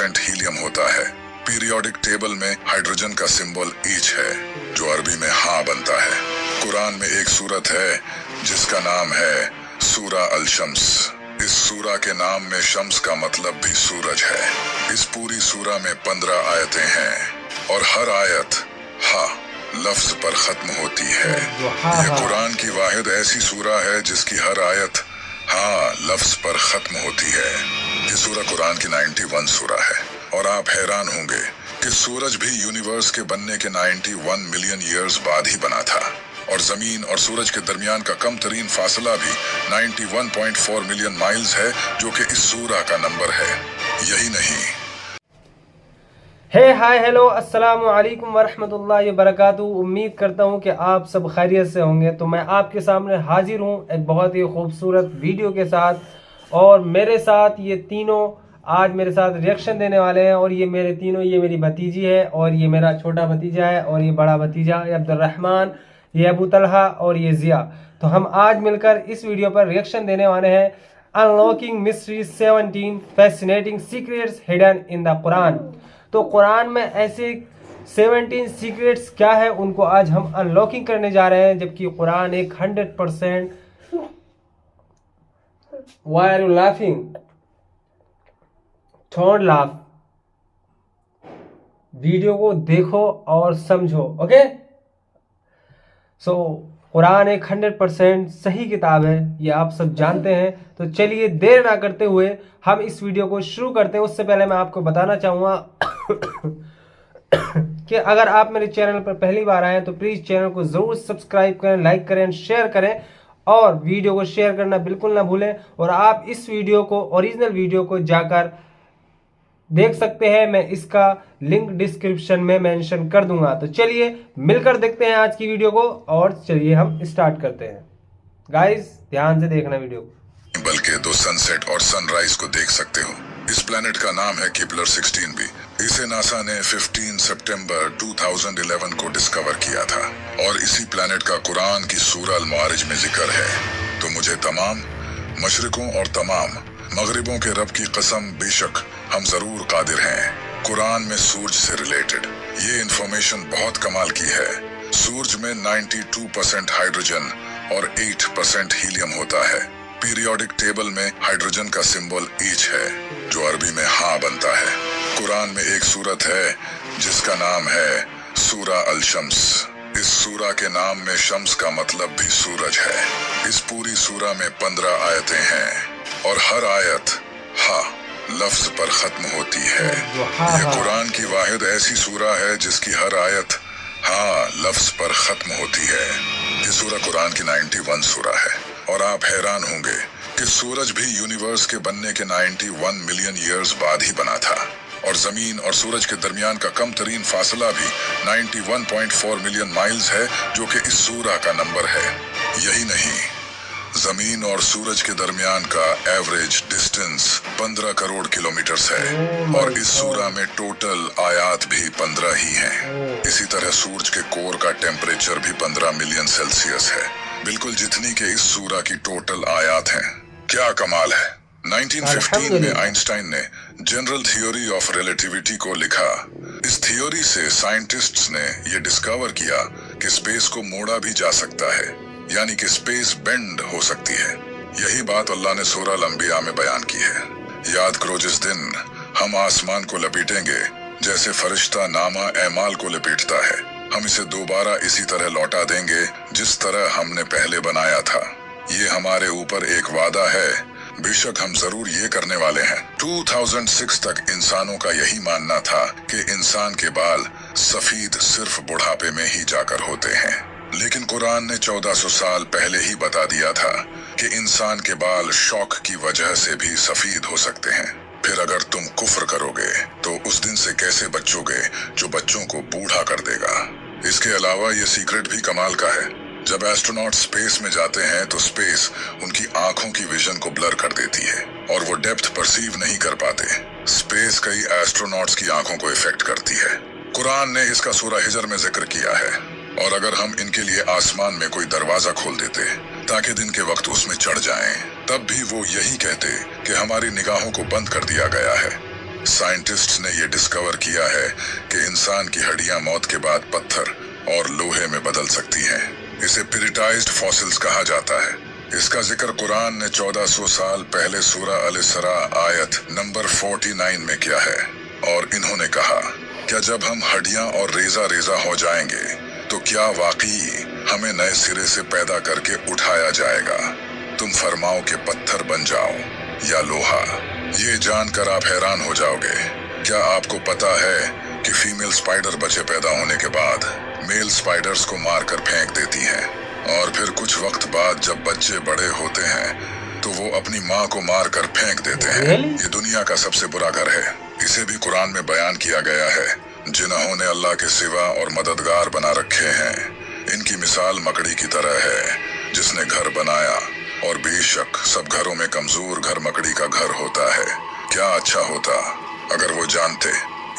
8% helium होता है। Periodic table में हाइड्रोजन का सिंबल H है, जो अरबी में हाँ बनता है। कुरान में एक सूरत है जिसका नाम है सूरा अल शम्स। इस सूरा के नाम में शम्स का मतलब भी सूरज है। इस पूरी सूरा में 15 आयतें हैं और हर आयत हा लफ्ज पर खत्म होती है। यह कुरान की वाहिद ऐसी सूरा है जिसकी हर आयत हाँ लफ्ज पर खत्म होती है। ये सूरा कुरान की 91 सूरा है और आप हैरान होंगे कि सूरज भी यूनिवर्स के बनने के 91 मिलियन ईयर्स बाद ही बना था और जमीन और सूरज के दरमियान का कम तरीन फासला भी 91.4 मिलियन माइल्स है, जो कि इस सूरा का नंबर है। यही नहीं, हाय हेलो अस्सलाम वालेकुम वरहमतुल्लाहि वबरकातुहू। उम्मीद करता हूँ कि आप सब खैरियत से होंगे। तो मैं आपके सामने हाजिर हूँ एक बहुत ही खूबसूरत वीडियो के साथ, और मेरे साथ ये तीनों आज मेरे साथ रिएक्शन देने वाले हैं। और ये मेरे तीनों, ये मेरी भतीजी है, और ये मेरा छोटा भतीजा है, और ये बड़ा भतीजा ये अब्दुर्रहमान, ये अबू तलहा, और ये जिया। तो हम आज मिलकर इस वीडियो पर रिएक्शन देने वाले हैं unlocking mystery 17 fascinating secrets hidden in the Quran. तो कुरान में ऐसे 17 सीक्रेट्स क्या है, उनको आज हम अनलॉकिंग करने जा रहे हैं। जबकि कुरान एक 100%। Why are you laughing? Don't laugh. Video को देखो और समझो, ओके? सो कुरान एक 100% सही किताब है, ये आप सब जानते हैं। तो चलिए देर ना करते हुए हम इस वीडियो को शुरू करते हैं। उससे पहले मैं आपको बताना चाहूँगा कि अगर आप मेरे चैनल पर पहली बार आए हैं तो प्लीज़ चैनल को ज़रूर सब्सक्राइब करें, लाइक करें, शेयर करें, और वीडियो को शेयर करना बिल्कुल ना भूलें। और आप इस वीडियो को, ओरिजिनल वीडियो को जाकर देख सकते हैं, मैं इसका लिंक डिस्क्रिप्शन में मेंशन कर दूंगा। तो चलिए मिलकर देखते हैं आज की वीडियो को, और चलिए हम स्टार्ट करते हैं। गाइस ध्यान से देखना वीडियो को। बल्कि दो सनसेट और सनराइज को देख सकते हो। इस प्लेनेट का नाम है किपलर 16b। इसे नासा ने 15 सितंबर 2011 को डिस्कवर किया था, और इसी प्लेनेट का कुरान की सूरा अल मारिज में जिक्र है। तो मुझे तमाम मशरिकों और तमाम मगरिबों के रब की कसम, बेशक हम जरूर कादिर हैं। कुरान में सूरज से रिलेटेड ये इंफॉर्मेशन बहुत कमाल की है। सूरज में 92% हाइड्रोजन और 8% हीलियम होता है। पीरियोडिक टेबल में हाइड्रोजन का सिंबल H है, जो अरबी में हाँ बनता है। कुरान में एक सूरत है जिसका नाम है सूरा अल शम्स। इस सूरा के नाम में शम्स का मतलब भी सूरज है। इस पूरी सूरा में 15 आयतें हैं और हर आयत हा लफ्ज पर खत्म होती है। यह कुरान की वाहिद ऐसी सूरा है जिसकी हर आयत हाँ लफ्ज पर खत्म होती है। ये सूरा कुरान की 91 सूरा है, और आप हैरान होंगे कि सूरज भी यूनिवर्स के बनने के 91 मिलियन ईयर्स बाद ही बना था, और जमीन और सूरज के दरमियान का कम तरीन फासला भी 91.4 मिलियन माइल्स है, जो कि इस सूरा का नंबर है। यही नहीं, जमीन और सूरज के दरमियान का एवरेज डिस्टेंस 15 करोड़ किलोमीटर्स है, और इस सूरा में टोटल आयात भी 15 ही हैं। इसी तरह सूरज के कोर का टेम्परेचर भी 15 मिलियन सेल्सियस है, बिल्कुल जितनी के इस सूरा की टोटल आयात हैं। क्या कमाल है। 1915 में आइंस्टाइन ने जनरल थ्योरी ऑफ रिलेटिविटी को लिखा। इस थ्योरी से साइंटिस्ट्स ने यह डिस्कवर किया कि स्पेस को मोड़ा भी जा सकता है, यानी कि स्पेस बेंड हो सकती है। यही बात अल्लाह ने सूरा अल अंबिया में बयान की है। याद करो, जिस दिन हम आसमान को लपेटेंगे जैसे फरिश्ता नामा एमाल को लपेटता है, हम इसे दोबारा इसी तरह लौटा देंगे जिस तरह हमने पहले बनाया था। ये हमारे ऊपर एक वादा है, बेशक हम जरूर ये करने वाले हैं। 2006 तक इंसानों का यही मानना था कि इंसान के बाल सफेद सिर्फ बुढ़ापे में ही जाकर होते हैं, लेकिन कुरान ने 1400 साल पहले ही बता दिया था कि इंसान के बाल शौक की वजह से भी सफेद हो सकते हैं। फिर अगर तुम कुफ्र करोगे तो उस दिन से कैसे बचोगे जो बच्चों को बूढ़ा कर देगा। इसके अलावा ये सीक्रेट भी कमाल का है। जब एस्ट्रोनॉट स्पेस में जाते हैं तो स्पेस उनकी आंखों की विजन को ब्लर कर देती है और वो डेप्थ परसीव नहीं कर पाते। स्पेस कई एस्ट्रोनॉट्स की आंखों को इफेक्ट करती है। कुरान ने इसका सूरा हिजर में जिक्र किया है, और अगर हम इनके लिए आसमान में कोई दरवाजा खोल देते ताकि दिन के वक्त उसमें चढ़ जाएं, तब भी वो यही कहते कि हमारी निगाहों को बंद कर दिया गया है। साइंटिस्ट्स ने ये डिस्कवर किया है कि इंसान की हड्डियां मौत के बाद पत्थर और लोहे में बदल सकती हैं। इसे पिरिटाइज्ड फॉसिल्स कहा जाता है। इसका जिक्र कुरान ने 1400 साल पहले सूरह अल-इसरा आयत नंबर 49 में किया है, और इन्होंने कहा, क्या जब हम हड्डियां और रेजा रेजा हो जाएंगे तो क्या वाकई हमें नए सिरे से पैदा करके उठाया जाएगा? तुम फरमाओ कि पत्थर बन जाओ या लोहा। ये जानकर आप हैरान हो जाओगे। क्या आपको पता है कि फीमेल स्पाइडर बच्चे पैदा होने के बाद मेल स्पाइडर्स को मारकर फेंक देती हैं, और फिर कुछ वक्त बाद जब बच्चे बड़े होते हैं तो वो अपनी माँ को मारकर फेंक देते हैं। ये दुनिया का सबसे बुरा घर है। इसे भी कुरान में बयान किया गया है। जिन्होंने अल्लाह के सिवा और मददगार बना रखे हैं, इनकी मिसाल मकड़ी की तरह है जिसने घर बनाया, और बेशक सब घरों में कमजोर घर मकड़ी का घर होता है। क्या अच्छा होता अगर वो जानते।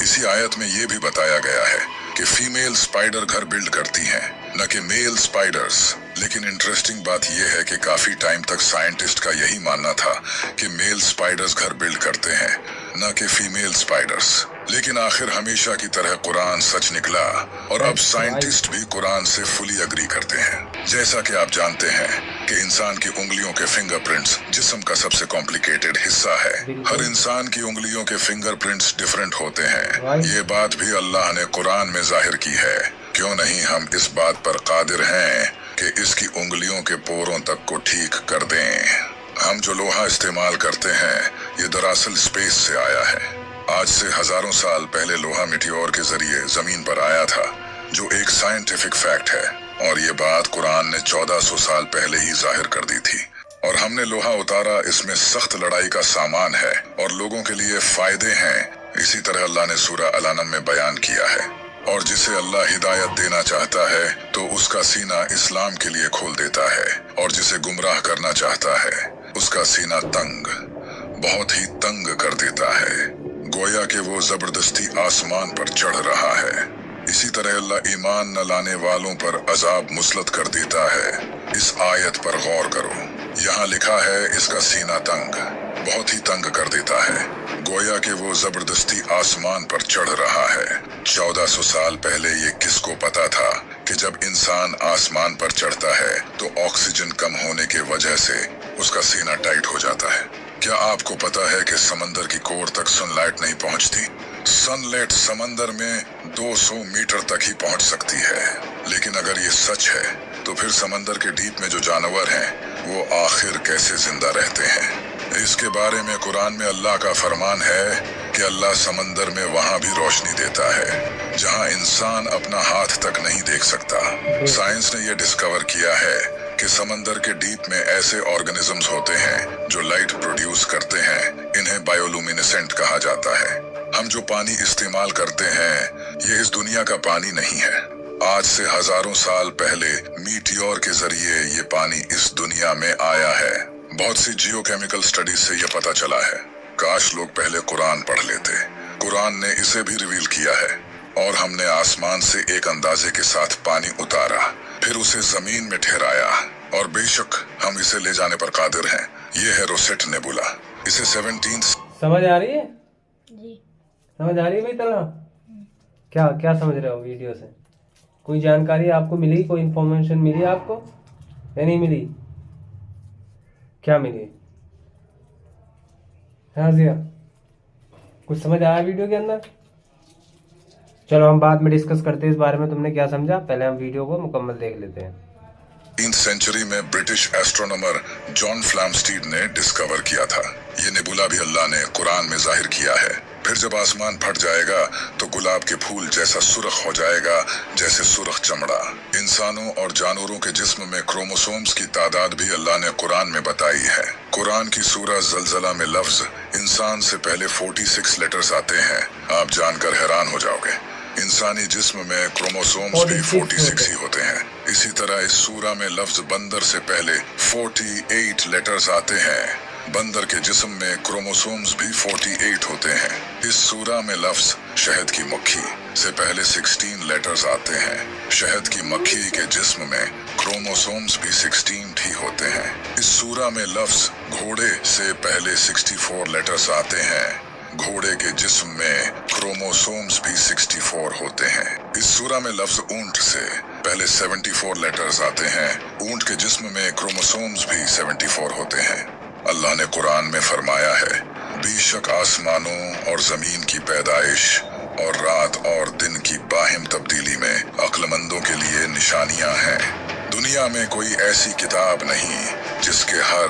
इसी आयत में ये भी बताया गया है कि फीमेल स्पाइडर घर बिल्ड करती हैं, न कि मेल स्पाइडर्स। लेकिन इंटरेस्टिंग बात यह है कि काफी टाइम तक साइंटिस्ट का यही मानना था कि मेल स्पाइडर्स घर बिल्ड करते हैं, न कि फीमेल स्पाइडर्स। लेकिन आखिर हमेशा की तरह कुरान सच निकला, और अब साइंटिस्ट भी कुरान से फुली अग्री करते हैं। जैसा कि आप जानते हैं कि इंसान की उंगलियों के फिंगरप्रिंट्स जिस्म का सबसे कॉम्प्लिकेटेड हिस्सा है। हर इंसान की उंगलियों के फिंगरप्रिंट्स डिफरेंट होते हैं। ये बात भी अल्लाह ने कुरान में जाहिर की है। क्यों नहीं हम इस बात पर कादिर हैं कि इसकी उंगलियों के पोरों तक को ठीक कर दें। हम जो लोहा इस्तेमाल करते हैं ये दरअसल स्पेस से आया है। आज से हजारों साल पहले लोहा मिटियोर के जरिए जमीन पर आया था, जो एक साइंटिफिक फैक्ट है, और ये बात कुरान ने 1400 साल पहले ही जाहिर कर दी थी। और हमने लोहा उतारा, इसमें सख्त लड़ाई का सामान है और लोगों के लिए फायदे हैं। इसी तरह अल्लाह ने सूरह अल-अनम में बयान किया है। और जिसे अल्लाह हिदायत देना चाहता है तो उसका सीना इस्लाम के लिए खोल देता है, और जिसे गुमराह करना चाहता है उसका सीना तंग, बहुत ही तंग कर देता है, गोया कि वो जबरदस्ती आसमान पर चढ़ रहा है। इसी तरह अल्लाह ईमान न लाने वालों पर अजाब मुसलत कर देता है। इस आयत पर गौर करो। यहाँ लिखा है इसका सीना तंग, बहुत ही तंग कर देता है, गोया कि वो जबरदस्ती आसमान पर चढ़ रहा है। 1400 साल पहले ये किसको पता था कि जब इंसान आसमान पर चढ़ता है तो ऑक्सीजन कम होने की वजह से उसका सीना टाइट हो जाता है। क्या आपको पता है कि समंदर की कोर तक सनलाइट नहीं पहुंचती? सनलाइट समंदर में 200 मीटर तक ही पहुंच सकती है। लेकिन अगर ये सच है तो फिर समंदर के डीप में जो जानवर हैं वो आखिर कैसे जिंदा रहते हैं? इसके बारे में कुरान में अल्लाह का फरमान है कि अल्लाह समंदर में वहां भी रोशनी देता है जहां इंसान अपना हाथ तक नहीं देख सकता। साइंस ने यह डिस्कवर किया है कि समंदर के डीप में ऐसे ऑर्गेनिजम्स होते हैं जो लाइट प्रोड्यूस करते हैं। इन्हें बायोलुमिनेसेंट कहा जाता है। हम जो पानी इस्तेमाल करते हैं ये इस दुनिया का पानी नहीं है। आज से हजारों साल पहले मीटियोर के जरिए ये पानी इस दुनिया में आया है। बहुत सी जियोकेमिकल स्टडीज से ये पता चला है। काश लोग पहले कुरान पढ़ लेते। कुरान ने इसे भी रिवील किया है, और हमने आसमान से एक अंदाजे के साथ पानी उतारा, फिर उसे जमीन में ठहराया, और बेशक हम इसे ले जाने पर कादिर हैं। ये है रोसेट नेबुला। इसे 17 समझ आ रही है जी। समझ आ रही है भाई तलहा? क्या क्या समझ रहे हो वीडियो से? कोई जानकारी आपको मिली, कोई इन्फॉर्मेशन मिली आपको या नहीं मिली? क्या मिली? हाँ जिया, कुछ समझ आया वीडियो के अंदर? चलो हम बाद में डिस्कस करते हैं इस बारे में, तुमने क्या समझा। पहले हम वीडियो को मुकम्मल देख लेते हैं। 18th सेंचुरी में ब्रिटिश एस्ट्रोनॉमर जॉन फ्लैमस्टीड ने डिस्कवर किया था। ये नेबुला भी अल्लाह ने कुरान में जाहिर किया है। फिर जब आसमान फट जाएगा तो गुलाब के फूल जैसा सुर्ख हो जाएगा, जैसे सुर्ख चमड़ा। इंसानों और जानवरों के जिस्म में क्रोमोसोम्स की तादाद भी अल्लाह ने कुरान में बताई है। कुरान की सूरह ज़लज़ला में लफ्ज इंसान से पहले 46 लेटर्स आते हैं। आप जानकर हैरान हो जाओगे। इंसानी जिस्म में क्रोमोसोम्स भी 46 ही होते हैं। इसी तरह इस सूरह में लफ्ज बंदर से पहले 48 लेटर्स आते हैं। बंदर के जिस्म में क्रोमोसोम्स भी 48 होते हैं। इस सूरह में लफ्ज शहद की मक्खी से पहले 16 लेटर्स आते हैं। शहद की मक्खी के जिस्म में क्रोमोसोम्स भी 16 ही होते हैं। इस सूरह में लफ्ज घोड़े से पहले 64 लेटर्स आते हैं। घोड़े के जिस्म में क्रोमोसोम्स भी 64 होते हैं। इस सूरा में लफ्ज ऊंट से पहले 74 लेटर्स आते हैं। ऊंट के जिस्म में क्रोमोसोम्स भी 74 होते हैं। अल्लाह ने कुरान में फरमाया है, बेशक आसमानों और जमीन की पैदाइश और रात और दिन की बाहिम तब्दीली में अक्लमंदों के लिए निशानियां हैं। दुनिया में कोई ऐसी किताब नहीं जिसके हर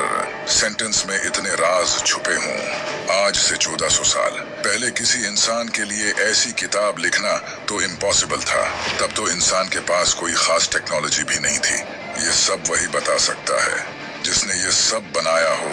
सेंटेंस में इतने राज छुपे हों। आज से 1400 साल पहले किसी इंसान के लिए ऐसी किताब लिखना तो इम्पॉसिबल था। तब तो इंसान के पास कोई खास टेक्नोलॉजी भी नहीं थी। ये सब वही बता सकता है जिसने ये सब बनाया हो,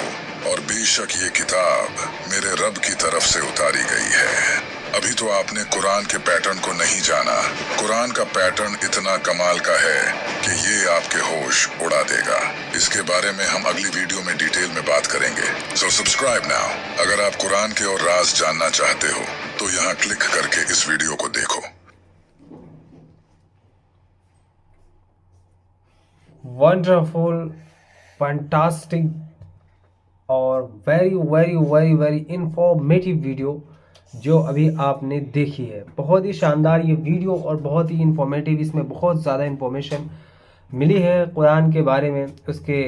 और बेशक ये किताब मेरे रब की तरफ से उतारी गई है। अभी तो आपने कुरान के पैटर्न को नहीं जाना। कुरान का पैटर्न इतना कमाल का है कि ये आपके होश उड़ा देगा। इसके बारे में हम अगली वीडियो में डिटेल में बात करेंगे। So subscribe now. अगर आप कुरान के और राज जानना चाहते हो तो यहाँ क्लिक करके इस वीडियो को देखो। वंडरफुल, फैंटास्टिक और very very very very informative video जो अभी आपने देखी है। बहुत ही शानदार ये वीडियो और बहुत ही इंफॉर्मेटिव, इसमें बहुत ज़्यादा इंफॉर्मेशन मिली है कुरान के बारे में। उसके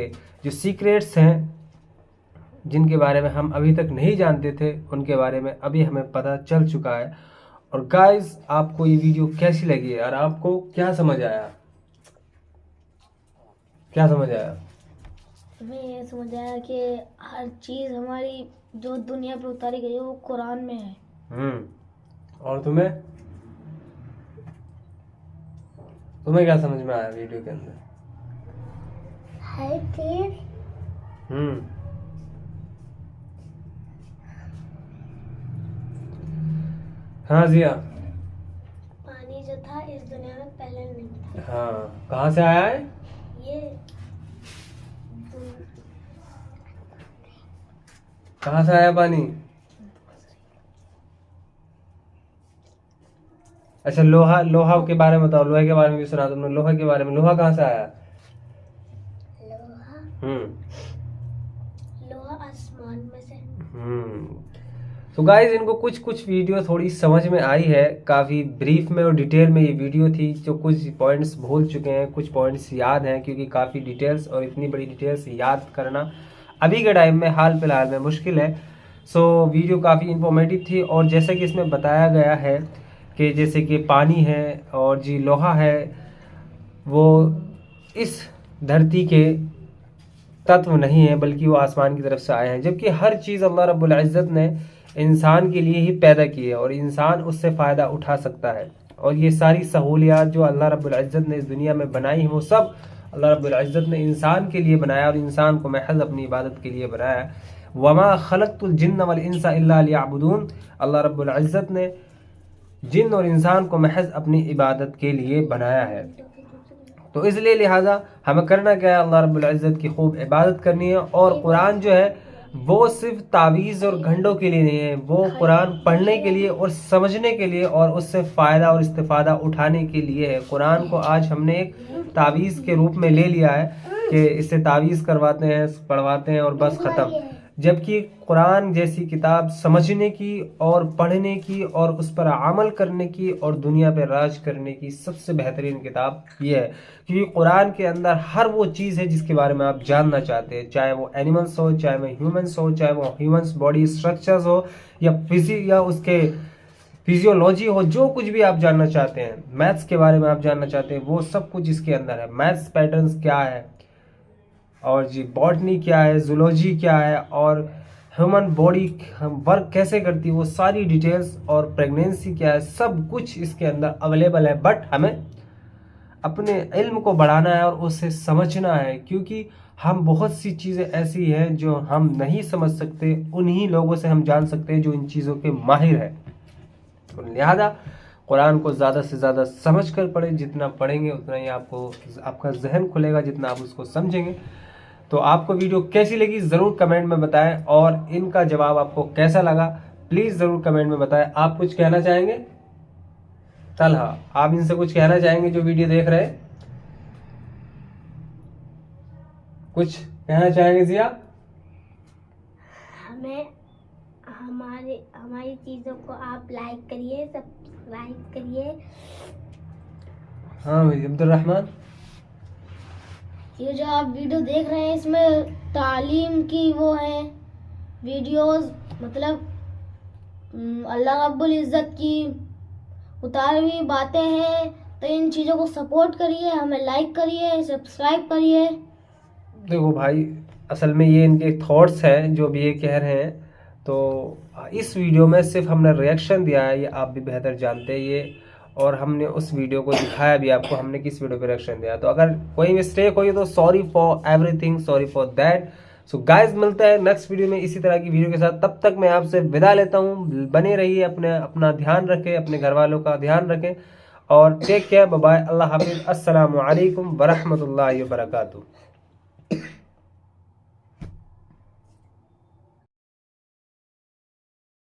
जो सीक्रेट्स हैं जिनके बारे में हम अभी तक नहीं जानते थे, उनके बारे में अभी हमें पता चल चुका है। और गाइस, आपको ये वीडियो कैसी लगी और आपको क्या समझ आया? क्या समझ आया? हमें ये समझ आया कि हर चीज़ हमारी जो दुनिया पे उतारी गई है वो कुरान में है। और तुम्हें क्या समझ में आया वीडियो के अंदर? हर चीज हाँ जिया, पानी जो था इस दुनिया में पहले नहीं था। हाँ, कहाँ से आया है? ये कहाँ से आया पानी? अच्छा, लोहा के बारे में बताओ। लोहे के बारे में भी सुना तुमने? लोहे के बारे में, लोहा कहाँ से आया? लोहा आसमान में से। तो गाइज, इनको कुछ वीडियो थोड़ी समझ में आई है। काफ़ी ब्रीफ में और डिटेल में ये वीडियो थी। जो कुछ पॉइंट्स भूल चुके हैं, कुछ पॉइंट्स याद हैं, क्योंकि काफ़ी डिटेल्स और इतनी बड़ी डिटेल्स याद करना अभी के टाइम में हाल फिलहाल में मुश्किल है। सो वीडियो काफ़ी इंफॉर्मेटिव थी। और जैसे कि इसमें बताया गया है कि जैसे कि पानी है और जी लोहा है, वो इस धरती के तत्व नहीं है, बल्कि वो आसमान की तरफ से आए हैं। जबकि हर चीज़ अल्लाह रब्बुल इज़्ज़त ने इंसान के लिए ही पैदा की है और इंसान उससे फ़ायदा उठा सकता है। और ये सारी सहूलियात जो अल्लाह रब्बुल इज़्ज़त ने इस दुनिया में बनाई हैं, वो सब अल्लाह रब्बुल इज़्ज़त ने इंसान के लिए बनाया और इंसान को महज अपनी इबादत के लिए बनाया। वमा खलक़तुल जिन्न वल इंसा इल्ला लियअबुदून। अल्लाह रब्बुल इज़्ज़त ने जिन और इंसान को महज अपनी इबादत के लिए बनाया है। तो इसलिए लिहाजा हमें करना क्या है? अल्लाह रब्बुल इज़्ज़त की खूब इबादत करनी है। और कुरान जो है वो सिर्फ तावीज़ और घंटों के लिए नहीं है, वो कुरान पढ़ने के लिए और समझने के लिए और उससे फ़ायदा और इस्तिफ़ादा उठाने के लिए है। कुरान को आज हमने एक तावीज़ के रूप में ले लिया है कि इससे तावीज़ करवाते हैं, पढ़वाते हैं और बस ख़त्म। जबकि कुरान जैसी किताब समझने की और पढ़ने की और उस पर अमल करने की और दुनिया पर राज करने की सबसे बेहतरीन किताब ये है। क्योंकि कुरान के अंदर हर वो चीज़ है जिसके बारे में आप जानना चाहते हैं, चाहे वो एनिमल्स हो, चाहे वो ह्यूमंस हो, चाहे वो ह्यूमंस बॉडी स्ट्रक्चर्स हो या उसके फिजियोलॉजी हो, जो कुछ भी आप जानना चाहते हैं, मैथ्स के बारे में आप जानना चाहते हैं, वो सब कुछ इसके अंदर है। मैथ्स पैटर्न्स क्या है और जी बॉटनी क्या है, जूलॉजी क्या है और ह्यूमन बॉडी वर्क कैसे करती है, वो सारी डिटेल्स और प्रेगनेंसी क्या है, सब कुछ इसके अंदर अवेलेबल है। बट हमें अपने इल्म को बढ़ाना है और उसे समझना है, क्योंकि हम बहुत सी चीज़ें ऐसी हैं जो हम नहीं समझ सकते, उन्हीं लोगों से हम जान सकते हैं जो इन चीज़ों के माहिर है। तो लिहाजा कुरान को ज़्यादा से ज़्यादा समझ कर पढ़ें। जितना पढ़ेंगे उतना ही आपका जहन खुलेगा, जितना आप उसको समझेंगे। तो आपको वीडियो कैसी लगी ज़रूर कमेंट में बताएं, और इनका जवाब आपको कैसा लगा प्लीज़ ज़रूर कमेंट में बताएं। आप कुछ कहना चाहेंगे तलहा? आप इनसे कुछ कहना चाहेंगे जो वीडियो देख रहे हैं? कुछ कहना चाहेंगे जिया? हमें हमारी चीज़ों को आप लाइक करिए, सब्सक्राइब करिए। हाँ भाई अब्दुल ये जो आप वीडियो देख रहे हैं इसमें तालीम की वो है वीडियोस, मतलब अल्लाह रब्बुल इज़्ज़त की उतारी हुई बातें हैं। तो इन चीज़ों को सपोर्ट करिए, हमें लाइक करिए, सब्सक्राइब करिए। देखो भाई, असल में ये इनके थॉट्स हैं जो भी ये कह रहे हैं। तो इस वीडियो में सिर्फ हमने रिएक्शन दिया है, ये आप भी बेहतर जानते हैं ये, और हमने उस वीडियो को दिखाया भी आपको, हमने किस वीडियो पे रिएक्शन दिया। तो अगर कोई मिस्टेक हुई तो sorry for everything, sorry for that. So guys, मिलते हैं नेक्स्ट वीडियो में इसी तरह की वीडियो के साथ। तब तक मैं आपसे विदा लेता हूँ। बने रहिए, अपना ध्यान रखें, अपने घर वालों का ध्यान रखें, और टेक केयर, बाय बाय, अल्लाह हाफिज, अस्सलामु अलैकुम वरहमतुल्लाहि वबरकातुहू।